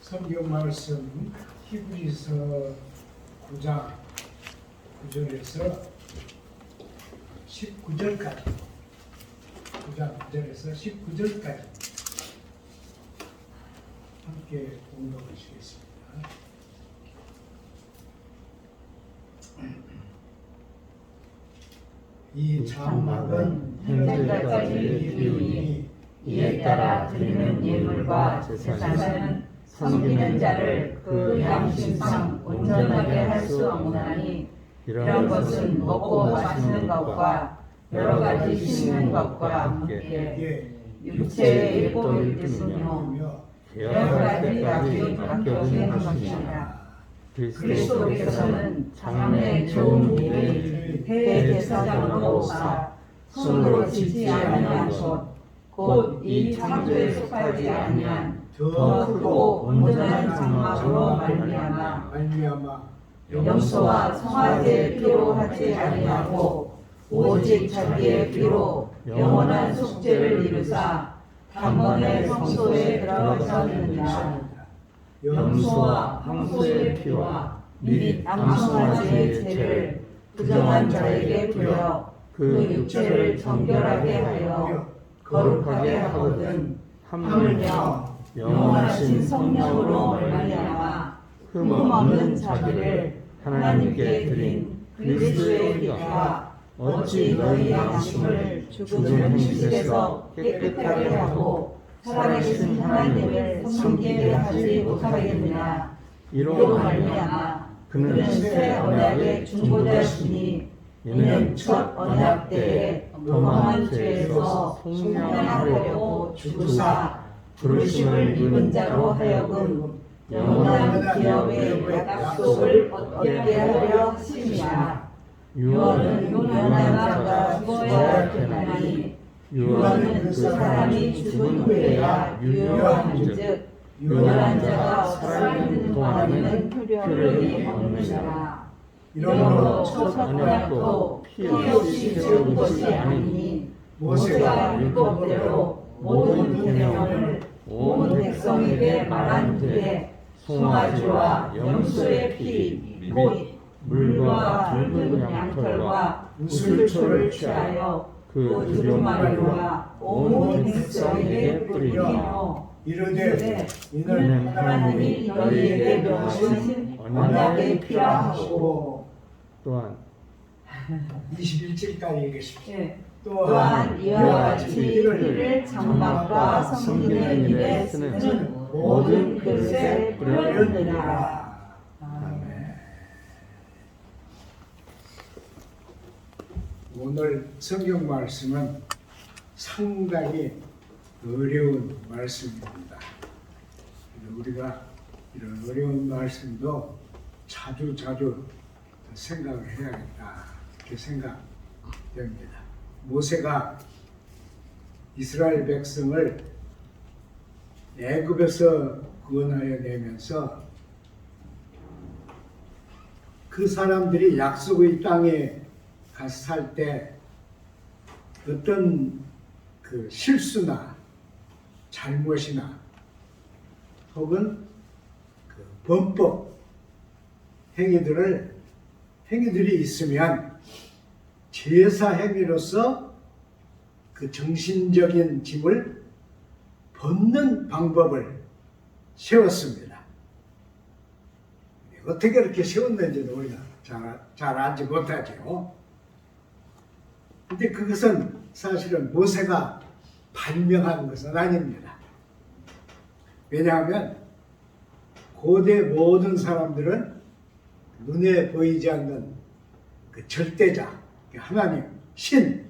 성경 말씀 히브리서 9장 9절에서 19절까지 9장 9절에서 19절까지 함께 공독하시겠습니다. 이 장막은 현재까지 비우니 이에 따라 드리는 예물과 제사는 섬기는 자를 그 양심상 온전하게 할 수 없나니 이런 것은 먹고 마시는 것과 여러 가지 씻는 것과 함께 육체의 일법일 뿐이며 여러 가지 맡겨진 것이니라. 그리스도께서는 장래의 좋은 일을 대제사장으로 오사 손으로 짓지 아니한 곧 이 창조에 속하지 아니한 더 크고 온전한 장막으로 말미암아 염소와 송아지의 피로 하지 아니하고 오직 자기의 피로 영원한 속죄를 이루사 단번에 성소에 들어가셨느니라. 염소와 황소의 피와 및 암송아지의 죄를 부정한 자에게 부여 그 육체를 정결하게 하여 거룩하게 하거든 하물며 영원하신 성령으로 말미암아 흠 없는 자기를 하나님께 드린 그리스도의 피가 어찌 너희 양심을 죽은 행실에서 깨끗하게 하고 살아계신 하나님을 섬기게 하지 못하겠느냐. 이로 말미암아 그는 새 언약의 중보자시니 이는 첫 언약 때에 범한 죄에서 속량하려고 주사 부르심을 입은 자로 하여금 영원한 기업의 약속을 얻게 하려 하심이라. 유언은 유언한 자가 죽어야 되나니 유언은 그 사람이 죽은 후에야 유효한즉 유언한 자가 살아있는 동안에는 효력이 없느니라. 이러므로 첫 언약도 피 없이 세운 것이 아니니 모세가 율법대로 모든 계명을 온 백성에게 말한 후에 송아지와 염소의 피 곧 물과 붉은 양털과 우슬초를 취하여 그 두루마리와 온 백성에게 뿌리며 이르되 이는 하나님이 너희에게 명하신 언약의 피라 하시고 또한 21절까지 읽으십시오. 또한 이와 같이 피를 장막과 섬기는 일에 쓰는 모든 그릇에 뿌려느니라. 오늘 성경 말씀은 상당히 어려운 말씀입니다. 우리가 이런 어려운 말씀도 자주 생각을 해야겠다 이렇게 생각됩니다. 모세가 이스라엘 백성을 애굽에서 구원하여 내면서 그 사람들이 약속의 땅에 가서 살 때 어떤 그 실수나 잘못이나 혹은 그 범법 행위들이 있으면 제사 행위로서 그 정신적인 짐을 벗는 방법을 세웠습니다. 어떻게 그렇게 세웠는지는 우리가 잘 알지 못하죠. 근데 그것은 사실은 모세가 발명한 것은 아닙니다. 왜냐하면 고대 모든 사람들은 눈에 보이지 않는 그 절대자, 하나님, 신을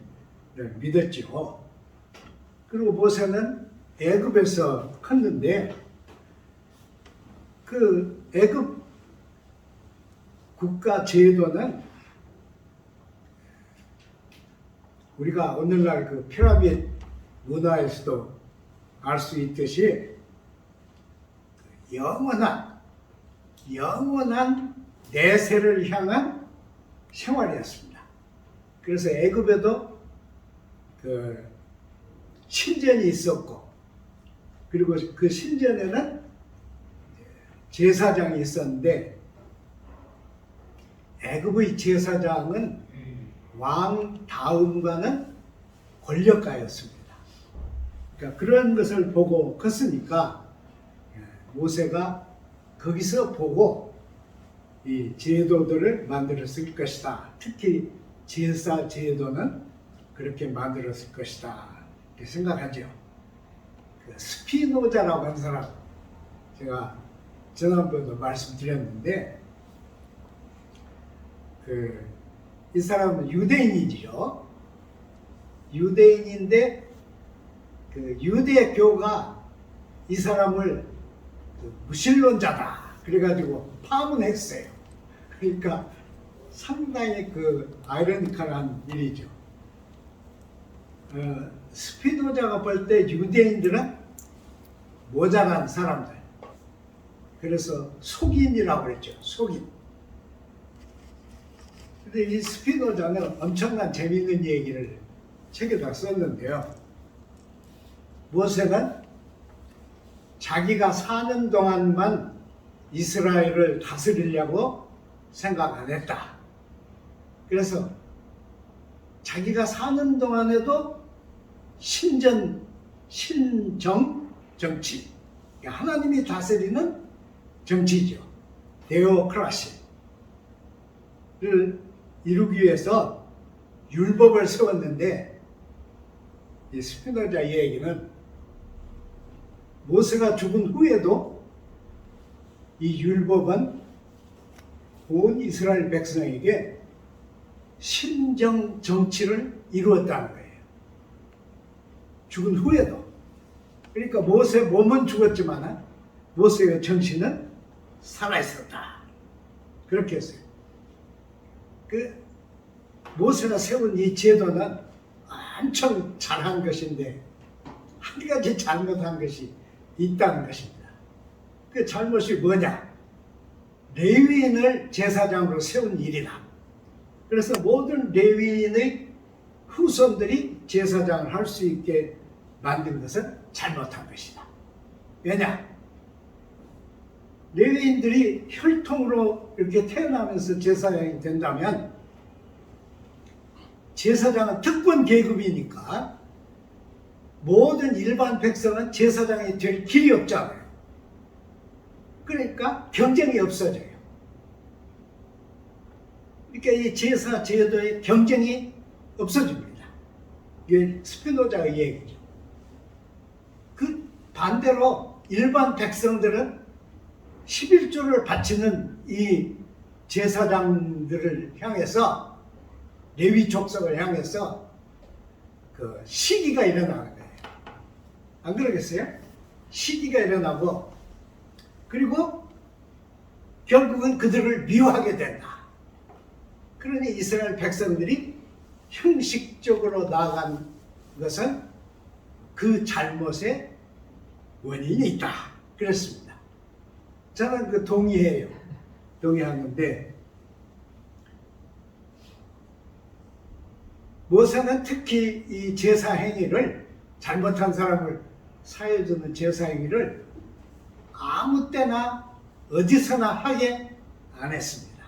믿었죠. 그리고 모세는 애굽에서 컸는데 그 애굽 국가 제도는 우리가 오늘날 그 피라미드 문화에서도 알 수 있듯이 영원한 내세를 향한 생활이었습니다. 그래서 애굽에도 그 신전이 있었고, 그리고 그 신전에는 제사장이 있었는데 애굽의 제사장은 왕 다음과는 권력가였습니다. 그러니까 그런 것을 보고 컸으니까 모세가 거기서 보고 이 제도들을 만들었을 것이다. 특히 제사 제도는 그렇게 만들었을 것이다. 이렇게 생각하죠. 그 스피노자라고 하는 사람, 제가 지난번에도 말씀드렸는데 이 사람은 유대인이죠. 유대인인데 그 유대교가 이 사람을 무신론자다 그래가지고 파문했어요. 그러니까 상당히 아이러니컬한 일이죠. 스피노자가 볼 때 유대인들은 모자란 사람들, 그래서 속인이라고 그랬죠. 속인. 근데 이 스피노자는 엄청난 재미있는 얘기를 책에다 썼는데요. 모세는 자기가 사는 동안만 이스라엘을 다스리려고 생각 안 했다. 그래서 자기가 사는 동안에도 신정 정치, 하나님이 다스리는 정치죠. 데오크라시를 이루기 위해서 율법을 세웠는데, 이 스피노자 얘기는 모세가 죽은 후에도 이 율법은 온 이스라엘 백성에게 신정 정치를 이루었다는 거예요. 죽은 후에도. 그러니까 모세 몸은 죽었지만 모세의 정신은 살아있었다. 그렇게 했어요. 모세가 세운 이 제도는 엄청 잘한 것인데 한 가지 잘못한 것이 있다는 것입니다. 그 잘못이 뭐냐? 레위인을 제사장으로 세운 일이다. 그래서 모든 레위인의 후손들이 제사장을 할 수 있게 만든 것은 잘못한 것이다. 왜냐? 레위인들이 혈통으로 이렇게 태어나면서 제사장이 된다면 제사장은 특권 계급이니까 모든 일반 백성은 제사장이 될 길이 없잖아요. 그러니까 경쟁이 없어져요. 그러니까 이 제사 제도의 경쟁이 없어집니다. 이게 스피노자의 얘기죠. 그 반대로 일반 백성들은 11조를 바치는 이 제사장들을 향해서, 레위 족속을 향해서 시기가 일어나는 거예요. 안 그러겠어요? 시기가 일어나고, 그리고 결국은 그들을 미워하게 된다. 그러니 이스라엘 백성들이 형식적으로 나아간 것은 그 잘못에 원인이 있다. 그랬습니다. 저는 동의해요. 동의하는데, 모세는 특히 이 제사 행위를, 잘못한 사람을 사해주는 제사 행위를 아무 때나 어디서나 하게 안 했습니다.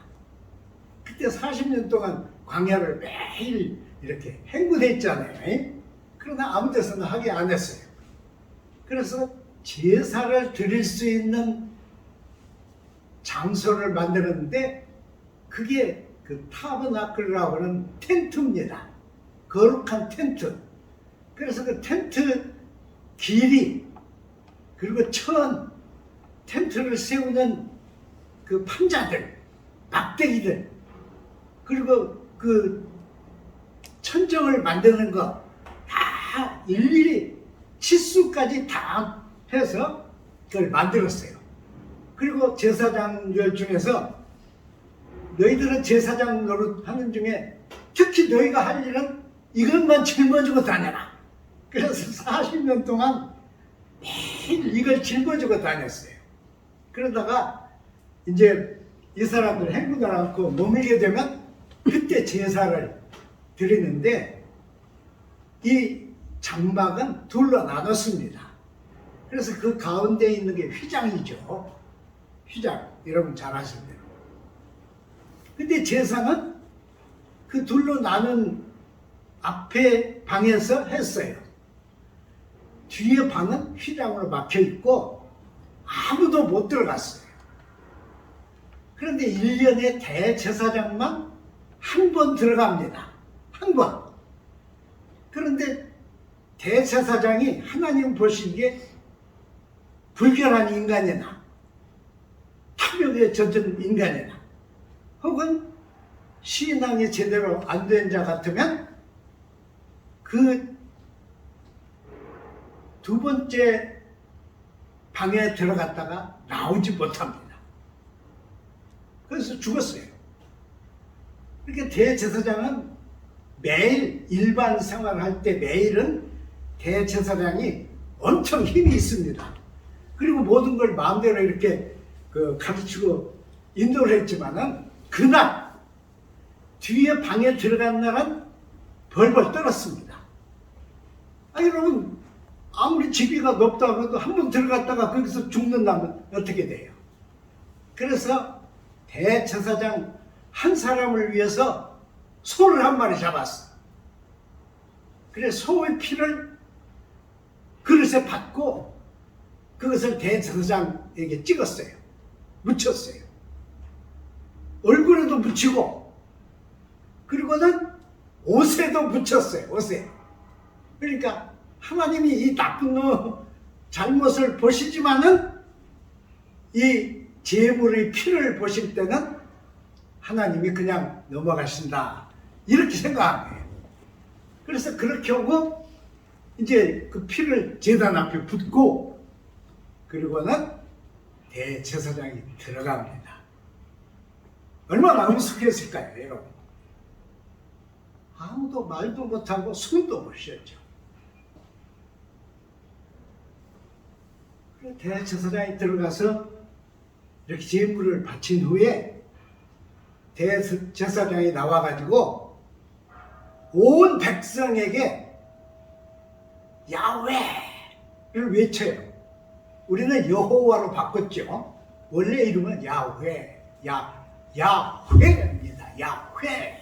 그때 40년 동안 광야를 매일 이렇게 행군했잖아요. 그러나 아무 데서나 하게 안 했어요. 그래서 제사를 드릴 수 있는 장소를 만들었는데, 그게 타버나클이라고 하는 텐트입니다. 거룩한 텐트. 그래서 그 텐트 길이, 그리고 텐트를 세우는 그 판자들, 막대기들, 그리고 천정을 만드는 거 다 일일이 치수까지 다 해서 그걸 만들었어요. 그리고 제사장들 중에서 너희들은 제사장 노릇하는 중에 특히 너희가 할 일은 이것만 짊어지고 다녀라. 그래서 40년 동안 매일 이걸 짊어지고 다녔어요. 그러다가 이제 이 사람들 행군을 않고 머물게 되면 그때 제사를 드리는데, 이 장막은 둘로 나눴습니다. 그래서 그 가운데 있는 게 휘장이죠. 휘장, 여러분 잘 아실 대로. 근데 제사는 그 둘로 나눈 앞에 방에서 했어요. 뒤에 방은 휘장으로 막혀 있고 아무도 못 들어갔어요. 그런데 1년에 대제사장만 한 번 들어갑니다. 한 번. 그런데 대제사장이 하나님 보시기에 불결한 인간이나 탐욕에 젖은 인간이나 혹은 신앙이 제대로 안 된 자 같으면 그 두 번째 방에 들어갔다가 나오지 못합니다. 그래서 죽었어요. 그러니까 대제사장은 매일 일반 생활할 때 매일은 대제사장이 엄청 힘이 있습니다. 그리고 모든 걸 마음대로 이렇게 가르치고 인도를 했지만은 그날 뒤에 방에 들어간 날은 벌벌 떨었습니다. 여러분 아무리 지위가 높다고 해도 한 번 들어갔다가 거기서 죽는다면 어떻게 돼요? 그래서 대제사장 한 사람을 위해서 소를 한 마리 잡았어. 그래서 소의 피를 그릇에 받고 그것을 대제사장에게 찍었어요. 묻혔어요. 얼굴에도 묻히고 그리고는 옷에도 묻혔어요. 옷에. 그러니까 하나님이 이 나쁜 놈 잘못을 보시지만은 이 제물의 피를 보실 때는 하나님이 그냥 넘어가신다. 이렇게 생각한 거예요. 그래서 그렇게 하고 이제 그 피를 제단 앞에 붓고 그리고는 대제사장이 들어갑니다. 얼마나 엄숙했을까요, 여러분? 아무도 말도 못하고 숨도 못 쉬었죠. 대제사장이 들어가서 이렇게 제물을 바친 후에 대제사장이 나와가지고 온 백성에게 야훼를 외쳐요. 우리는 여호와로 바꿨죠. 원래 이름은 야훼, 야훼입니다. 야훼.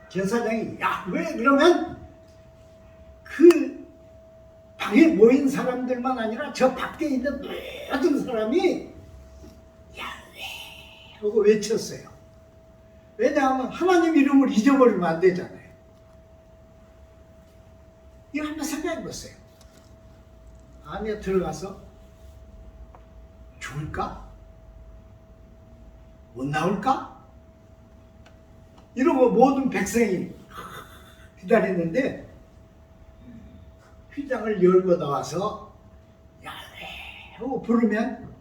제사장이 야훼 그러면 그 방에 모인 사람들만 아니라 저 밖에 있는 모든 사람이 야훼 하고 외쳤어요. 왜냐하면 하나님 이름을 잊어버리면 안 되잖아요. 이거 한번 생각해 보세요. 안에 들어가서 죽을까? 못 나올까? 이러고 모든 백성이 기다리는데 휘장을 열고 나와서 야훼 하고 부르면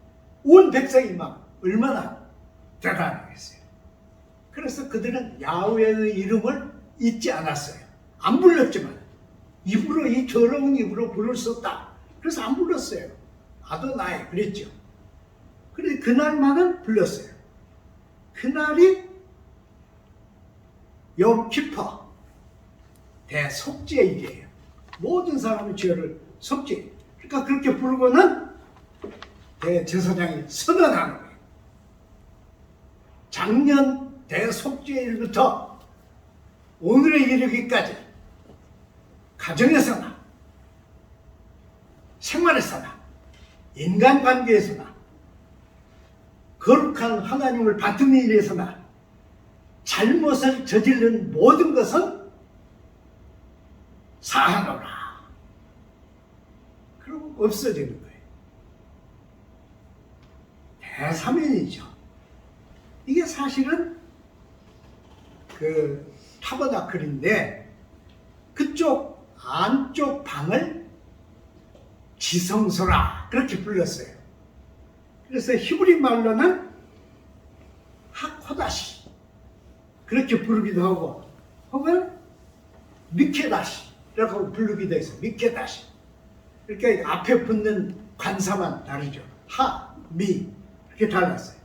온 백성이 막 얼마나 대단하겠어요. 그래서 그들은 야훼의 이름을 잊지 않았어요. 안 불렀지만 입으로 이 더러운 입으로 부를 수 없다. 그래서 안 불렀어요. 아도나이 그랬죠. 그런데 그날만은 불렀어요. 그날이 염키퍼 대속죄일이에요. 모든 사람의 죄를 속죄. 그러니까 그렇게 부르고는 대제사장이 선언하는 거예요. 작년 대속죄일부터 오늘에 이르기까지 가정에서나 생활에서나 인간관계에서나 거룩한 하나님을 받는 일에서나 잘못을 저지른 모든 것은 사하노라. 그리고 없어지는 거예요. 대사면이죠. 이게 사실은 그 타버나클인데 그쪽 안쪽 방을 지성소라 그렇게 불렀어요. 그래서 히브리 말로는 하코다시 그렇게 부르기도 하고 혹은 미케다시라고 부르기도 해서 미케다시. 그러니까 앞에 붙는 관사만 다르죠. 하, 미 이렇게 달랐어요.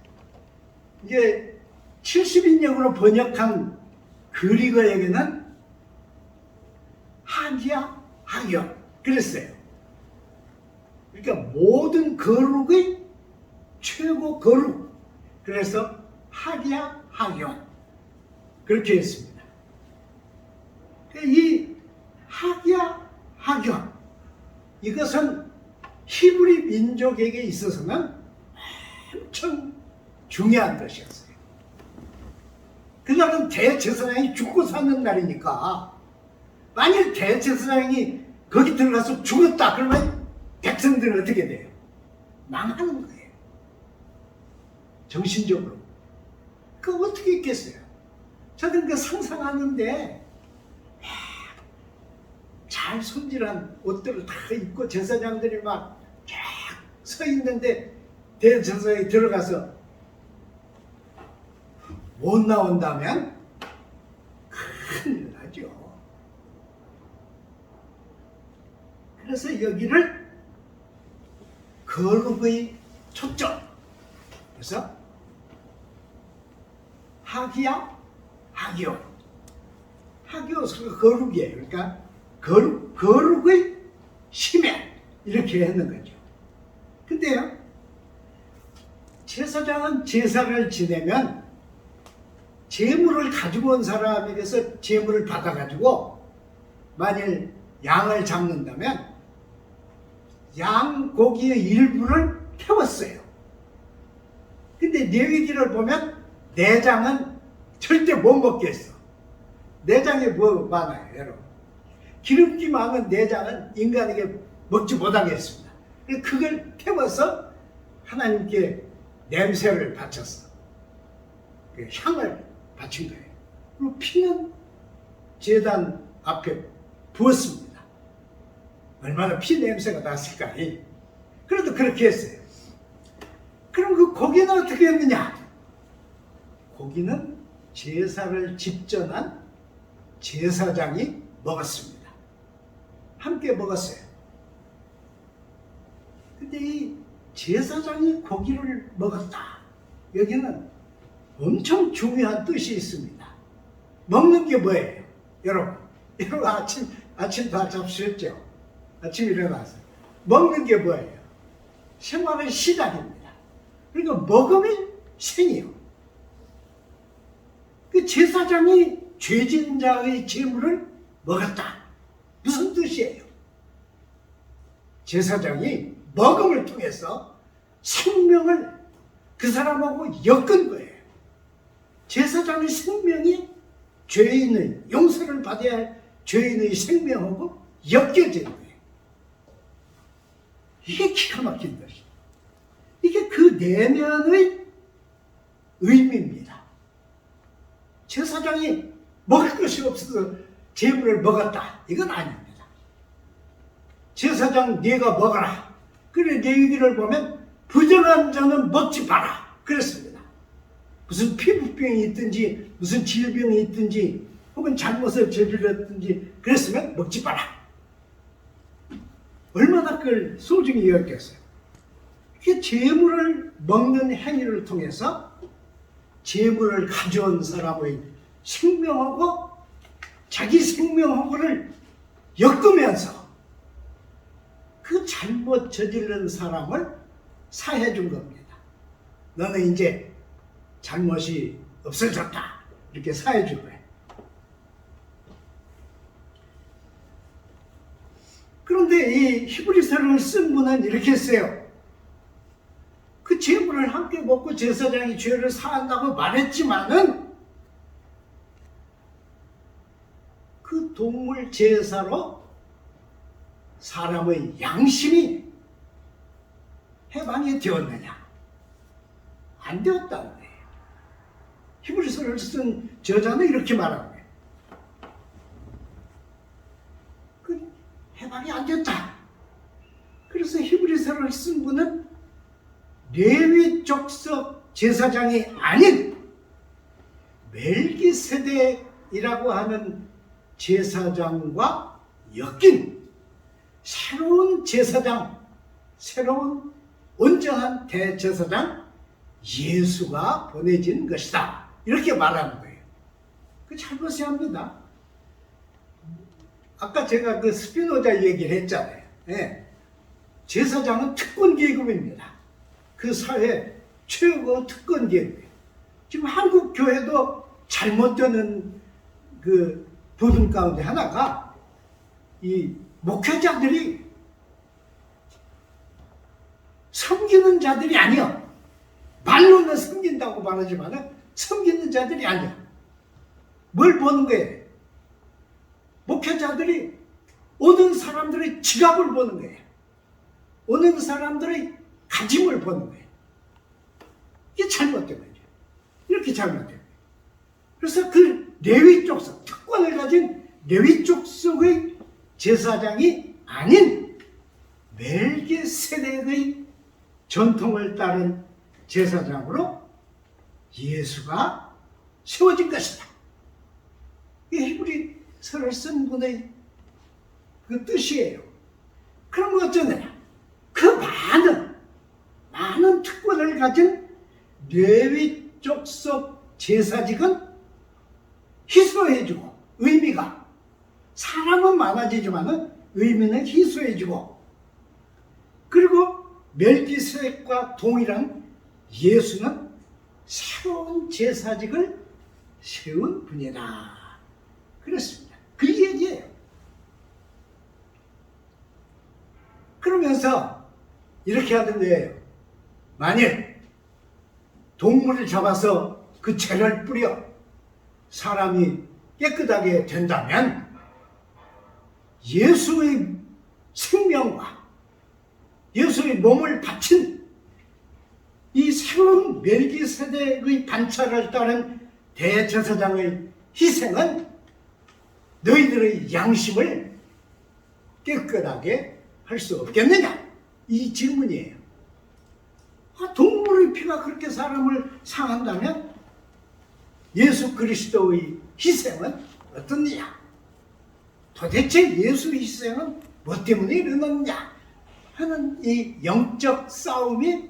이게 70인역으로 번역한 그리거에게는 하기야, 하기야 그랬어요. 그러니까 모든 거룩의 그리고 거룩. 그래서 학이야 학이온 그렇게 했습니다. 이 학이야 학이온 이것은 히브리 민족에게 있어서는 엄청 중요한 것이었어요. 그날은 대제사장이 죽고 사는 날이니까 만일 대제사장이 거기 들어가서 죽었다 그러면 백성들은 어떻게 돼요? 망하는 거예요. 정신적으로. 그거 어떻게 있겠어요? 저는 그 상상하는데 잘 손질한 옷들을 다 입고 제사장들이 막 쫙 서 있는데 대제사장이 들어가서 못 나온다면 큰일 나죠. 그래서 여기를 거룩의 초점. 그래서 학이야 학이요. 학이요가 거룩이에요. 그러니까 거룩의 심해 이렇게 했는 거죠. 근데요, 제사장은 제사를 지내면 제물을 가지고 온 사람에게서 제물을 받아가지고 만일 양을 잡는다면 양 고기의 일부를 태웠어요. 근데 레위기를 보면 내장은 절대 못 먹겠어. 내장에 뭐 많아요, 여러분? 기름기 많은 내장은 인간에게 먹지 못하겠습니다. 그걸 태워서 하나님께 냄새를 바쳤어. 향을 바친 거예요. 그리고 피는 제단 앞에 부었습니다. 얼마나 피 냄새가 났을까. 그래도 그렇게 했어요. 그럼 그 고기는 어떻게 했느냐? 고기는 제사를 집전한 제사장이 먹었습니다. 함께 먹었어요. 근데 이 제사장이 고기를 먹었다. 여기는 엄청 중요한 뜻이 있습니다. 먹는 게 뭐예요? 여러분 아침 다 잡수셨죠? 아침 일어나서 먹는 게 뭐예요? 생활의 시작입니다. 그러니까 먹음이 생이요. 그 제사장이 죄진 자의 제물을 먹었다. 무슨 뜻이에요? 제사장이 먹음을 통해서 생명을 그 사람하고 엮은 거예요. 제사장의 생명이 죄인의 용서를 받아야 할 죄인의 생명하고 엮여진 거예요. 이게 기가 막힌 것이에요. 이게 그 내면의 의미입니다. 제사장이 먹을 것이 없어서 제물을 먹었다. 이건 아닙니다. 제사장 네가 먹어라. 그래 레위기를 보면 부정한 자는 먹지 마라. 그랬습니다. 무슨 피부병이 있든지 무슨 질병이 있든지 혹은 잘못을 저질렀든지 그랬으면 먹지 마라. 얼마나 그걸 소중히 여겼겠어요. 이게 제물을 먹는 행위를 통해서 제물을 가져온 사람의 생명하고 자기 생명하고를 엮으면서 그 잘못 저지른 사람을 사해 준 겁니다. 너는 이제 잘못이 없어졌다. 이렇게 사해 준 거예요. 그런데 이 히브리서를 쓴 분은 이렇게 했어요. 그 제물을 함께 먹고 제사장이 죄를 사한다고 말했지만은 그 동물 제사로 사람의 양심이 해방이 되었느냐? 안 되었다는 거예요. 히브리서를 쓴 저자는 이렇게 말하는 거예요. 그 해방이 안 됐다. 그래서 히브리서를 쓴 분은 레위 족속 제사장이 아닌 멜기세덱이라고 하는 제사장과 엮인 새로운 제사장, 새로운 온전한 대제사장 예수가 보내진 것이다. 이렇게 말하는 거예요. 그 잘못해야 합니다. 아까 제가 그 스피노자 얘기를 했잖아요. 예. 제사장은 특권 계급입니다. 그 사회 최고 특권기예요. 지금 한국 교회도 잘못되는 그 부분 가운데 하나가 이 목회자들이 섬기는 자들이 아니야. 말로는 섬긴다고 말하지만 섬기는 자들이 아니야. 뭘 보는 거예요? 목회자들이 오는 사람들의 지갑을 보는 거예요. 오는 사람들의 가짐을 보는 거예요. 이게 잘못된 거죠. 이렇게 잘못된 거예요. 그래서 그 레위 족속, 특권을 가진 레위 족속의 제사장이 아닌 멜기세덱의 전통을 따른 제사장으로 예수가 세워진 것이다. 이게 히브리서를 쓴 분의 그 뜻이에요. 그럼 어쩌느냐? 그 많은 특권을 가진 레위 족속 제사직은 희소해지고 의미가 사람은 많아지지만 의미는 희소해지고 그리고 멜기세덱과 동일한 예수는 새로운 제사직을 세운 분이다. 그렇습니다. 그 얘기예요. 그러면서 이렇게 하던데 만일 동물을 잡아서 그 죄를 뿌려 사람이 깨끗하게 된다면 예수의 생명과 예수의 몸을 바친 이 새로운 멜기세덱의 반차를 따른 대제사장의 희생은 너희들의 양심을 깨끗하게 할 수 없겠느냐? 이 질문이에요. 동물의 피가 그렇게 사람을 상한다면 예수 그리스도의 희생은 어떻느냐? 도대체 예수의 희생은 뭐 때문에 일어났느냐? 하는 이 영적 싸움이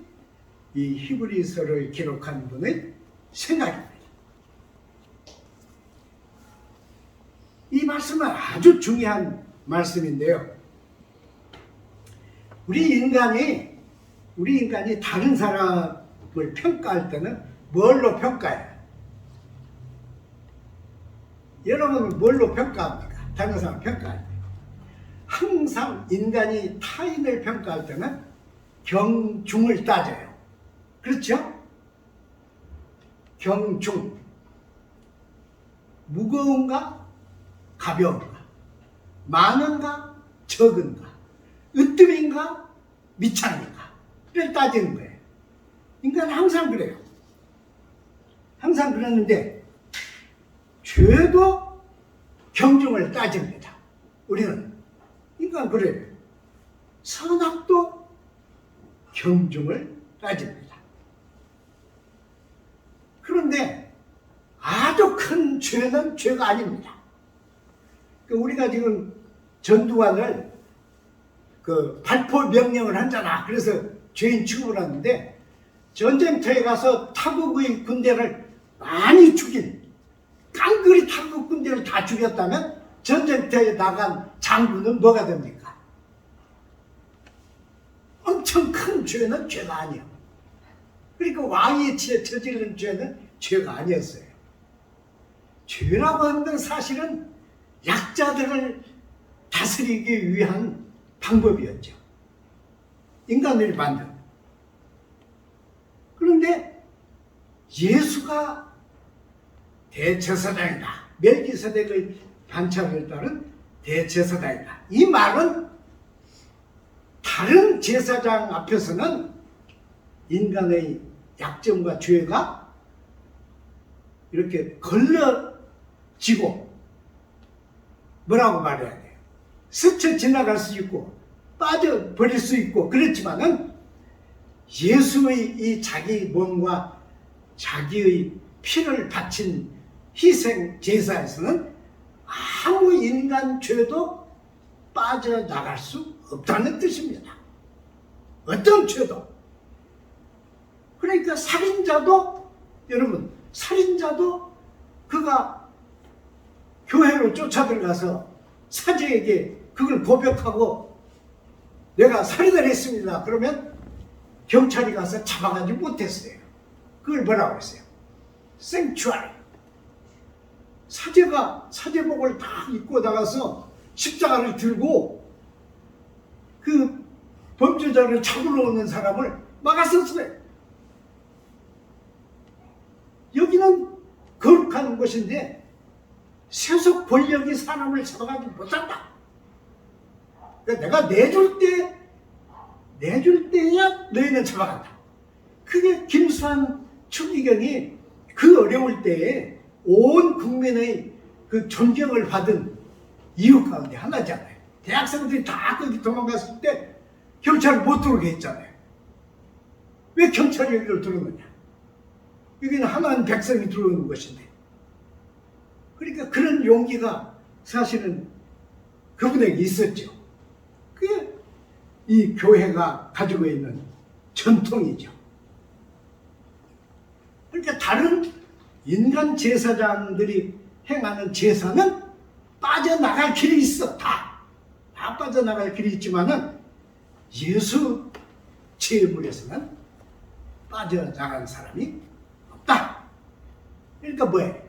이 히브리서를 기록한 분의 생각입니다. 이 말씀은 아주 중요한 말씀인데요. 우리 인간이 다른 사람을 평가할 때는 뭘로 평가해요? 여러분은 뭘로 평가합니까? 다른 사람 평가할 때. 항상 인간이 타인을 평가할 때는 경중을 따져요. 그렇죠? 경중. 무거운가? 가벼운가? 많은가? 적은가? 으뜸인가? 미창인가? 를 따지는 거예요. 인간은 항상 그래요. 항상 그러는데 죄도 경중을 따집니다. 우리는 인간 그래요. 선악도 경중을 따집니다. 그런데 아주 큰 죄는 죄가 아닙니다. 우리가 지금 전두환을 발포 명령을 하잖아. 그래서 죄인 취급을 하는데 전쟁터에 가서 타국의 군대를 많이 죽인 깡그리 타국 군대를 다 죽였다면 전쟁터에 나간 장군은 뭐가 됩니까? 엄청 큰 죄는 죄가 아니에요. 그러니까 왕이 저지른 죄는 죄가 아니었어요. 죄라고 하는 건 사실은 약자들을 다스리기 위한 방법이었죠. 인간들이 만든. 그런데 예수가 대제사장이다. 멜기세덱의 반차를 따른 대제사장이다. 이 말은 다른 제사장 앞에서는 인간의 약점과 죄가 이렇게 걸러지고 뭐라고 말해야 돼요? 스쳐 지나갈 수 있고 빠져버릴 수 있고 그렇지만은 예수의 이 자기 몸과 자기의 피를 바친 희생 제사에서는 아무 인간 죄도 빠져나갈 수 없다는 뜻입니다. 어떤 죄도. 그러니까 살인자도 여러분 살인자도 그가 교회로 쫓아들어가서 사제에게 그걸 고백하고 내가 살인을 했습니다. 그러면 경찰이 가서 잡아가지 못했어요. 그걸 뭐라고 했어요? 생추아리. 사제복을 다 입고 나가서 십자가를 들고 그 범죄자를 잡으러 오는 사람을 막았었어요. 여기는 거룩한 곳인데 세속 권력이 사람을 잡아가지 못한다. 그러니까 내가 내줄 때야 너희는 잡아간다. 그게 김수환 추기경이 그 어려울 때에 온 국민의 그 존경을 받은 이유 가운데 하나잖아요. 대학생들이 다 거기 도망갔을 때 경찰을 못 들어오게 했잖아요. 왜 경찰이 여기를 들어오느냐? 여기는 하나님 백성이 들어오는 것인데. 그러니까 그런 용기가 사실은 그분에게 있었죠. 그게 이 교회가 가지고 있는 전통이죠. 그러니까 다른 인간 제사장들이 행하는 제사는 빠져나갈 길이 있어. 다 빠져나갈 길이 있지만은 예수 제물에서는 빠져나간 사람이 없다. 그러니까 뭐예요?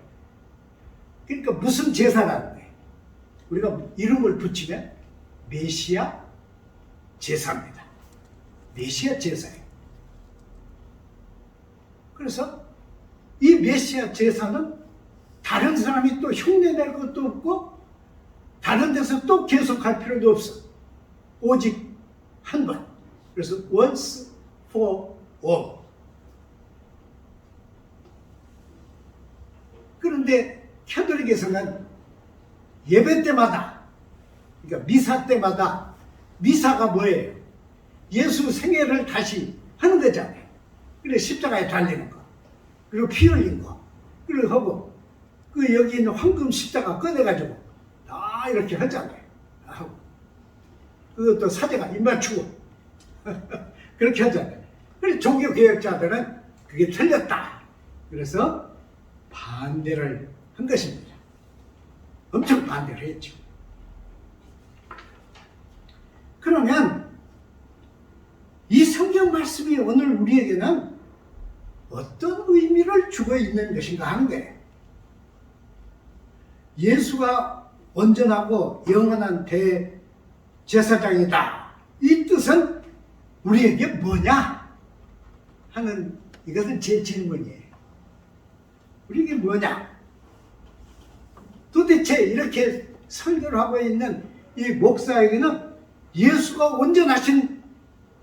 그러니까 무슨 제사라는 거예요? 우리가 이름을 붙이면 메시아 제사입니다. 메시아 제사예요. 그래서 이 메시아 제사는 다른 사람이 또 흉내낼 것도 없고 다른 데서 또 계속할 필요도 없어. 오직 한 번. 그래서 once for all. 그런데 캐톨릭에서는 예배 때마다, 그러니까 미사 때마다, 미사가 뭐예요? 예수 생애를 다시 하는 거잖아요. 그래 십자가에 달리는 거, 그리고 피 흘린 거, 그리고 하고 그 여기 있는 황금 십자가 꺼내가지고 다 이렇게 하잖아요. 하고 그것도 사제가 입 맞추고 그렇게 하잖아요. 그래서 종교개혁자들은 그게 틀렸다. 그래서 반대를 한 것입니다. 엄청 반대를 했죠. 그러면 이 성경 말씀이 오늘 우리에게는 어떤 의미를 주고 있는 것인가 하는 거예요. 예수가 온전하고 영원한 대제사장이다. 이 뜻은 우리에게 뭐냐 하는, 이것은 제 질문이에요. 우리에게 뭐냐? 도대체 이렇게 설교를 하고 있는 이 목사에게는 예수가 온전하신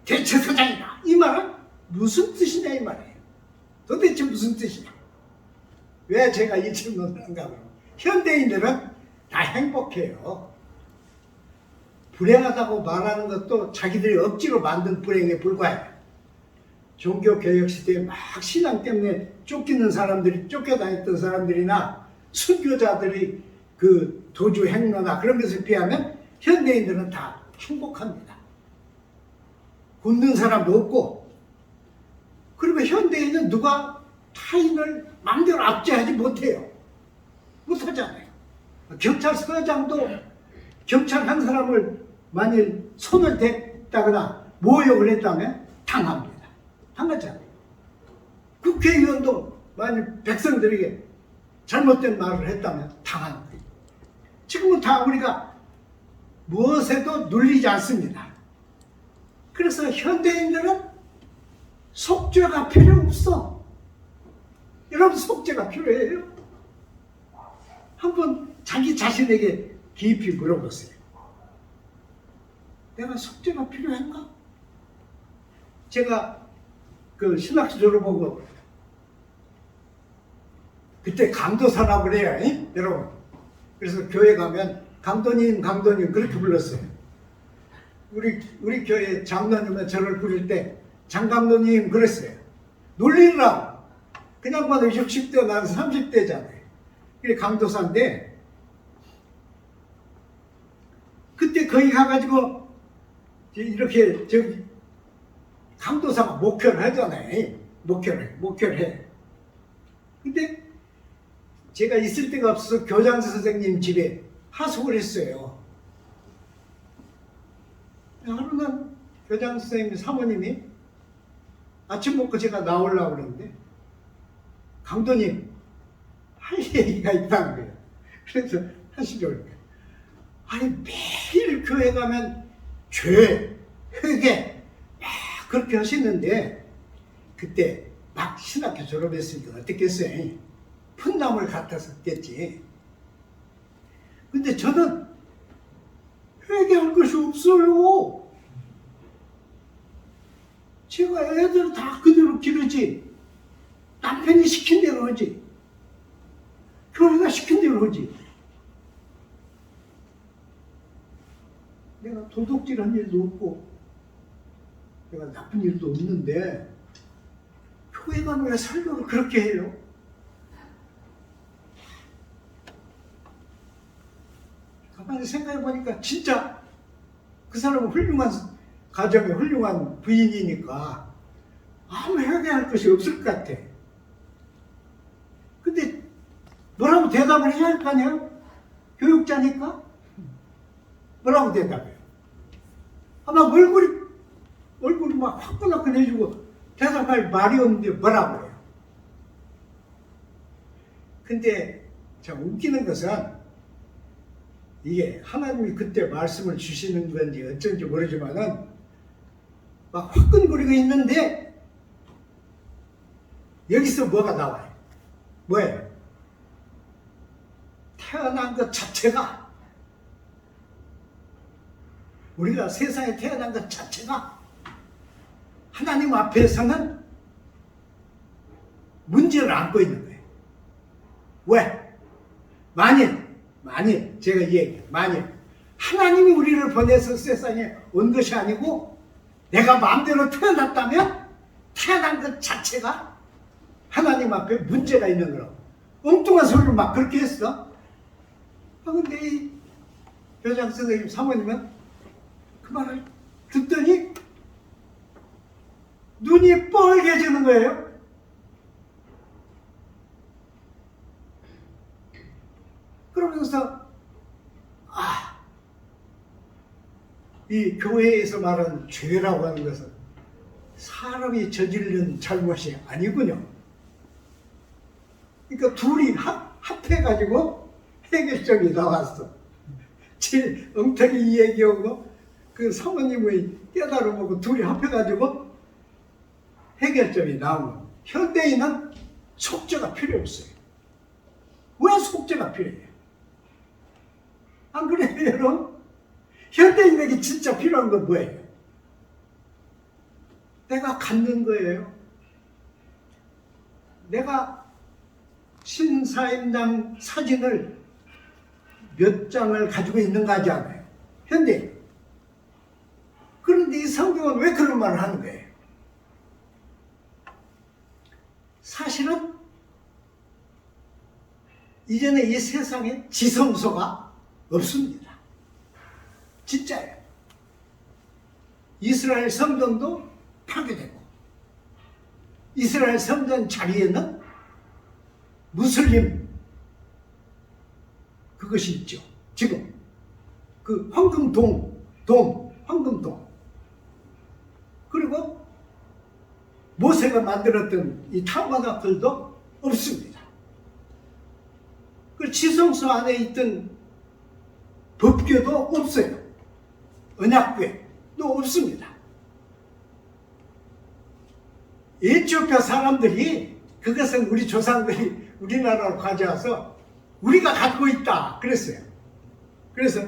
대제사장이다. 이 말은 무슨 뜻이냐 이 말이에요. 도대체 무슨 뜻이냐? 왜 제가 이 질문을 한가 하면 현대인들은 다 행복해요. 불행하다고 말하는 것도 자기들이 억지로 만든 불행에 불과해요. 종교개혁 시대에 막 신앙 때문에 쫓겨다녔던 사람들이나 순교자들이 그 도주 행로나 그런 것에 비하면 현대인들은 다 행복합니다. 굶는 사람도 없고, 그리고 현대인은 누가 타인을 마음대로 압제하지 못해요. 못하잖아요. 경찰서장도 경찰 한 사람을 만일 손을 댔다거나 모욕을 했다면 당합니다. 당하잖아요. 국회의원도 만일 백성들에게 잘못된 말을 했다면 당하는 거예요. 지금은 다 우리가 무엇에도 눌리지 않습니다. 그래서 현대인들은 속죄가 필요 없어. 여러분, 속죄가 필요해요? 한번 자기 자신에게 깊이 물어보세요. 내가 속죄가 필요한가? 제가 그 신학교 졸업하고 그때 강도사라고 그래요, 여러분. 그래서 교회 가면 강도님 그렇게 불렀어요. 우리 교회 장로님은 저를 부를 때 장감독님 그랬어요. 놀리느라고. 그냥 봐도 60대, 난 30대잖아요. 그게 강도사인데, 그때 거기 가가지고 이렇게 저기 강도사가 목회를 하잖아요. 목회를 해. 근데 제가 있을 데가 없어서 교장 선생님 집에 하숙을 했어요. 하루는 교장 선생님 사모님이 아침 먹고 제가 나오려고 그러는데 강도님 할 얘기가 있다는 거예요. 그래서 하시려고 그래요. 아니 매일 교회 가면 죄, 회개 그렇게 하시는데 그때 막 신학교 졸업했으니까 어떻겠어요? 푼나물 같았었겠지. 근데 저는 회개할 것이 없어요. 제가 애들 다 그대로 기르지. 남편이 시킨 대로 하지. 교회가 시킨 대로 하지. 내가 도둑질한 일도 없고 내가 나쁜 일도 없는데 교회 가면 왜 설교를 그렇게 해요? 가만히 생각해 보니까 진짜 그 사람은 훌륭한 가정의 훌륭한 부인이니까 아무 회개할 것이 없을 것 같아. 근데 뭐라고 대답을 해야 할 거 아니에요? 교육자니까? 뭐라고 대답해요? 아마 얼굴이 막 화끈화끈해지고 대답할 말이 없는데 뭐라고 해요? 근데 참 웃기는 것은 이게 하나님이 그때 말씀을 주시는 건지 어쩐지 모르지만은 막 화끈거리고 있는데 여기서 뭐가 나와요? 뭐예요? 태어난 것 자체가 우리가 세상에 태어난 것 자체가 하나님 앞에서는 문제를 안고 있는 거예요. 왜? 만일 제가 얘기해요. 만일 하나님이 우리를 보내서 세상에 온 것이 아니고 내가 마음대로 태어났다면 태어난 것 자체가 하나님 앞에 문제가 있는 거라고. 엉뚱한 소리를 막 그렇게 했어. 근데 이 교장 선생님 사모님은 그 말을 듣더니 눈이 뻘개지는 거예요. 그러면서 이 교회에서 말하는 죄라고 하는 것은 사람이 저지른 잘못이 아니군요. 그러니까 둘이 합해가지고 해결점이 나왔어. 제일 엉터리 이 얘기하고 그 사모님의 깨달음하고 둘이 합해가지고 해결점이 나오고, 현대인은 속죄가 필요 없어요. 왜 속죄가 필요해요? 안 그래요, 여러분? 현대인에게 진짜 필요한 건 뭐예요? 내가 갖는 거예요. 내가 신사임당 사진을 몇 장을 가지고 있는 거 하지 않아요? 현대인. 그런데 이 성경은 왜 그런 말을 하는 거예요? 사실은 이제는 이 세상에 지성소가 없습니다. 진짜예요. 이스라엘 성전도 파괴되고 이스라엘 성전 자리에는 무슬림 그것이 있죠. 지금 그 황금동 그리고 모세가 만들었던 이 타버나클도 없습니다. 그 지성소 안에 있던 법궤도 없어요. 언약궤도 없습니다. 에티오피아 사람들이 그것은 우리 조상들이 우리나라로 가져와서 우리가 갖고 있다 그랬어요. 그래서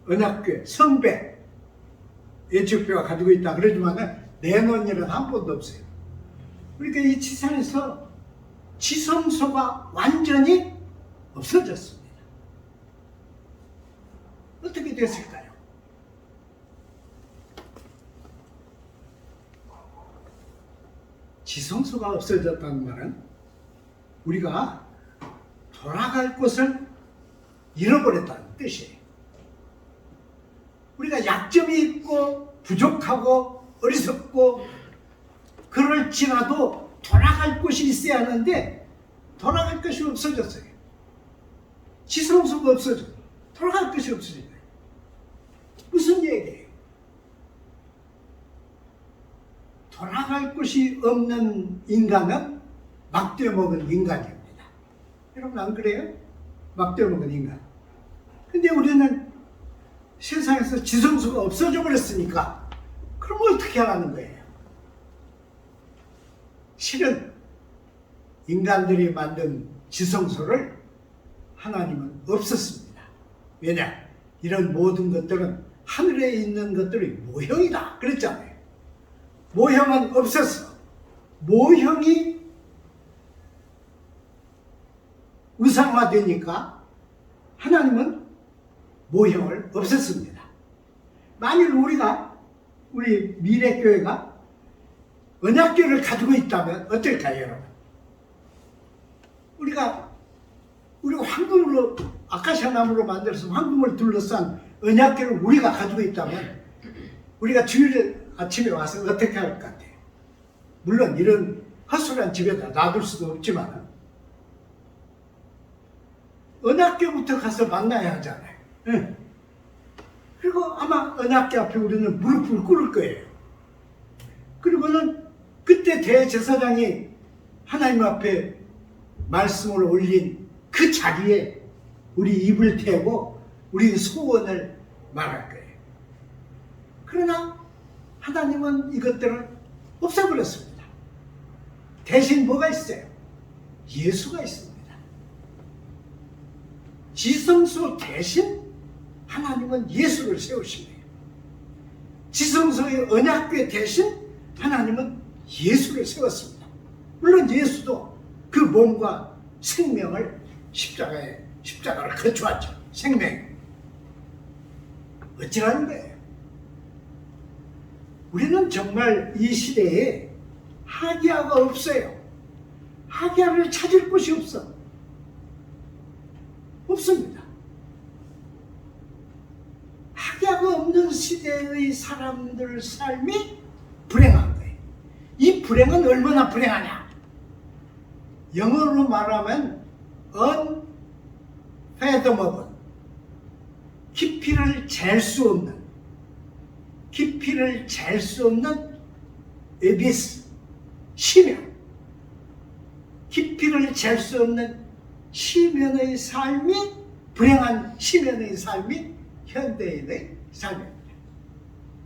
언약궤, 성배 에티오피아가 가지고 있다 그러지만 내놓은 일은 한 번도 없어요. 그러니까 이 지상에서 지성소가 완전히 없어졌습니다. 어떻게 됐을까요? 지성소가 없어졌다는 말은 우리가 돌아갈 곳을 잃어버렸다는 뜻이에요. 우리가 약점이 있고 부족하고 어리석고 그럴지라도 돌아갈 곳이 있어야 하는데 돌아갈 것이 없어졌어요. 지성소가 없어져. 돌아갈 것이 없어진 거예요. 무슨 얘기예요? 돌아갈 곳이 없는 인간은 막되어먹은 인간입니다. 여러분 안 그래요? 막되어먹은 인간. 근데 우리는 세상에서 지성소가 없어져 버렸으니까 그럼 어떻게 하라는 거예요? 실은 인간들이 만든 지성소를 하나님은 없었습니다. 왜냐? 이런 모든 것들은 하늘에 있는 것들이 모형이다 그랬잖아요. 모형은 없었어. 모형이 우상화되니까 하나님은 모형을 없앴습니다. 만일 우리 미래교회가 언약궤를 가지고 있다면 어떨까요, 여러분? 우리가 황금으로, 아카시아 나무로 만들어서 황금을 둘러싼 언약궤를 우리가 가지고 있다면 우리가 주일 아침에 와서 어떻게 할 것 같아요? 물론 이런 허술한 집에다 놔둘 수도 없지만 언약궤부터 가서 만나야 하잖아요. 응. 그리고 아마 언약궤 앞에 우리는 무릎을 꿇을 거예요. 그리고는 그때 대제사장이 하나님 앞에 말씀을 올린 그 자리에 우리 입을 대고 우리 소원을 말할 거예요. 그러나 하나님은 이것들을 없애버렸습니다. 대신 뭐가 있어요? 예수가 있습니다. 지성소 대신 하나님은 예수를 세우신 거예요. 지성소의 언약궤 대신 하나님은 예수를 세웠습니다. 물론 예수도 그 몸과 생명을 십자가를 거주하죠. 생명. 어찌라는 거예요? 우리는 정말 이 시대에 하기야가 없어요. 하기야를 찾을 곳이 없습니다. 하기야가 없는 시대의 사람들 삶이 불행한 거예요. 이 불행은 얼마나 불행하냐? 영어로 말하면 unfathomable, 깊이를 잴 수 없는 abyss, 심연, 깊이를 잴 수 없는 심연의 삶이, 불행한 심연의 삶이 현대인의 삶입니다.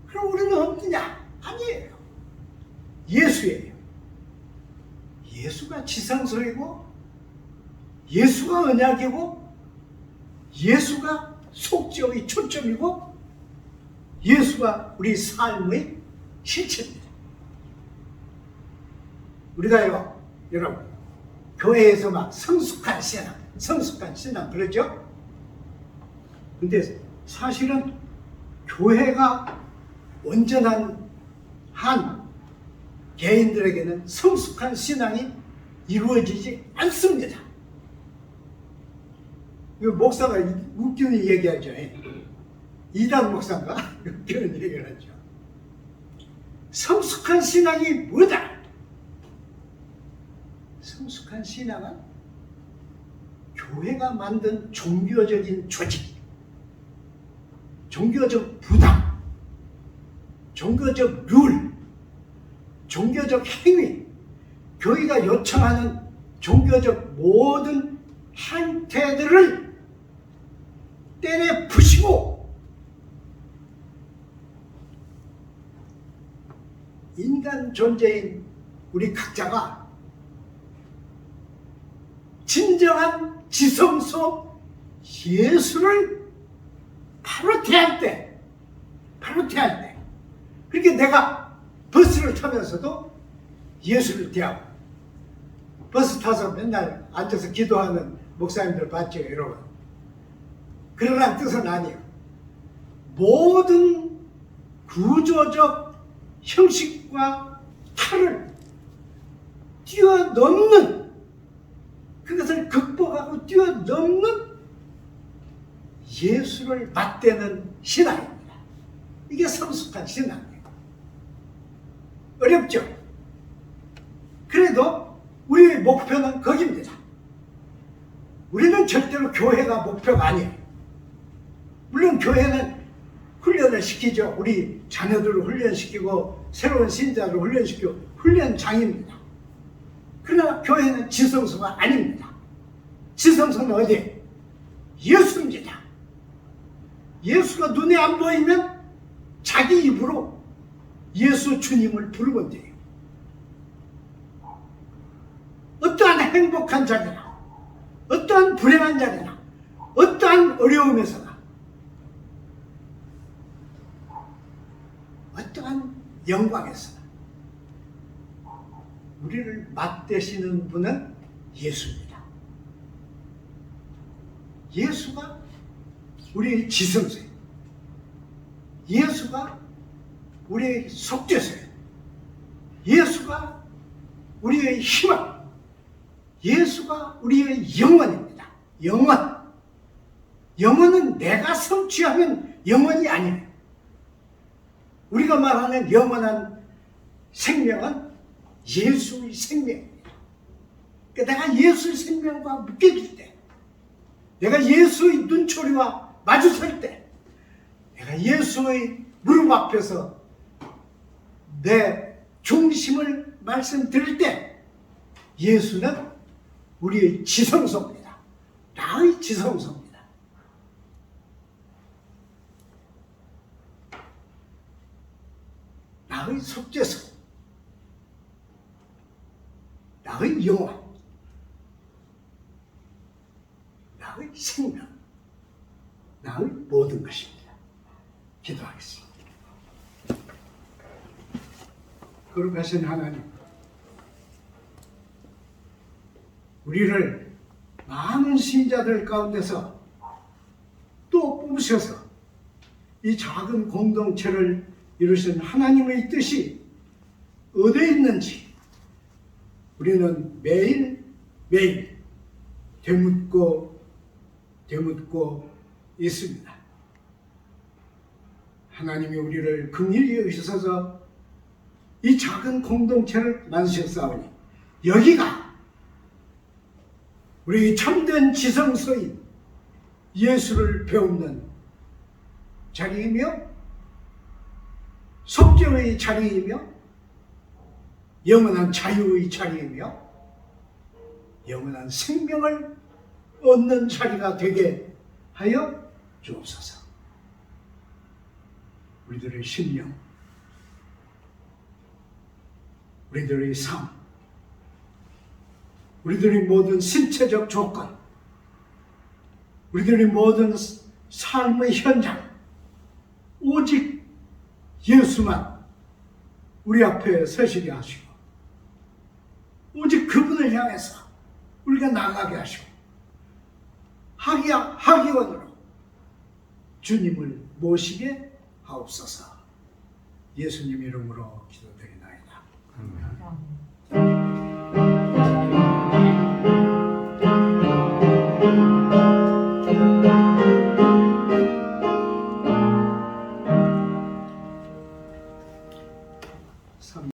그럼 우리는 없느냐? 아니에요. 예수예요. 예수가 지성소이고, 예수가 언약이고, 예수가 속죄의 초점이고, 예수가 우리 삶의 실체입니다. 우리가요, 여러분, 교회에서 막 성숙한 신앙 그러죠? 근데 사실은 교회가 온전한 한 개인들에게는 성숙한 신앙이 이루어지지 않습니다. 목사가 웃기는 얘기하죠. 이단 목사가 웃기는 얘기를 하죠. 성숙한 신앙이 뭐다? 성숙한 신앙은 교회가 만든 종교적인 조직, 종교적 부담, 종교적 룰, 종교적 행위, 교회가 요청하는 종교적 모든 행태들을 때려 부시고 인간 존재인 우리 각자가 진정한 지성소 예수를 바로 대할 때, 그렇게 내가 버스를 타면서도 예수를 대하고, 버스 타서 맨날 앉아서 기도하는 목사님들 봤죠, 여러분? 그러란 뜻은 아니에요. 모든 구조적 형식과 틀을 뛰어넘는, 그것을 극복하고 뛰어넘는 예수를 맞대는 신앙입니다. 이게 성숙한 신앙이에요. 어렵죠? 그래도 우리의 목표는 거기입니다. 우리는 절대로 교회가 목표가 아니에요. 물론 교회는 훈련을 시키죠. 우리 자녀들을 훈련시키고 새로운 신자를 훈련시키고 훈련장입니다. 그러나 교회는 지성소가 아닙니다. 지성소는 어디? 예수입니다. 예수가 눈에 안 보이면 자기 입으로 예수 주님을 부르면 돼요. 어떠한 행복한 자리나 어떠한 불행한 자리나 어떠한 어려움에서나 어떠한 영광에서나 우리를 맞대시는 분은 예수입니다. 예수가 우리의 지성소예요. 예수가 우리의 속죄소예요. 예수가 우리의 희망, 예수가 우리의 영원입니다. 영원. 영원은 내가 성취하면 영원이 아니에요. 우리가 말하는 영원한 생명은 예수의 생명입니다. 그러니까 내가 예수의 생명과 묶여질 때, 내가 예수의 눈초리와 마주설 때, 내가 예수의 무릎 앞에서 내 중심을 말씀드릴 때, 예수는 우리의 지성소입니다. 나의 지성소입니다. 나의 속죄소, 나의 영원, 나의 생명, 나의 모든 것입니다. 기도하겠습니다. 거룩하신 하나님, 우리를 많은 신자들 가운데서 또 뽑으셔서 이 작은 공동체를 이루신 하나님의 뜻이 어디에 있는지 우리는 매일매일 되묻고 있습니다. 하나님이 우리를 긍휼히 여기셔서 이 작은 공동체를 만드셨사오니 여기가 우리 참된 지성소인 예수를 배우는 자리이며 속죄의 자리이며 영원한 자유의 자리이며 영원한 생명을 얻는 자리가 되게 하여 주옵소서. 우리들의 심령, 우리들의 삶, 우리들의 모든 신체적 조건, 우리들의 모든 삶의 현장, 오직 예수만 우리 앞에 서시게 하시고 오직 그분을 향해서 우리가 나가게 하시고 하기원으로 주님을 모시게 하옵소서. 예수님 이름으로 기도드립니다.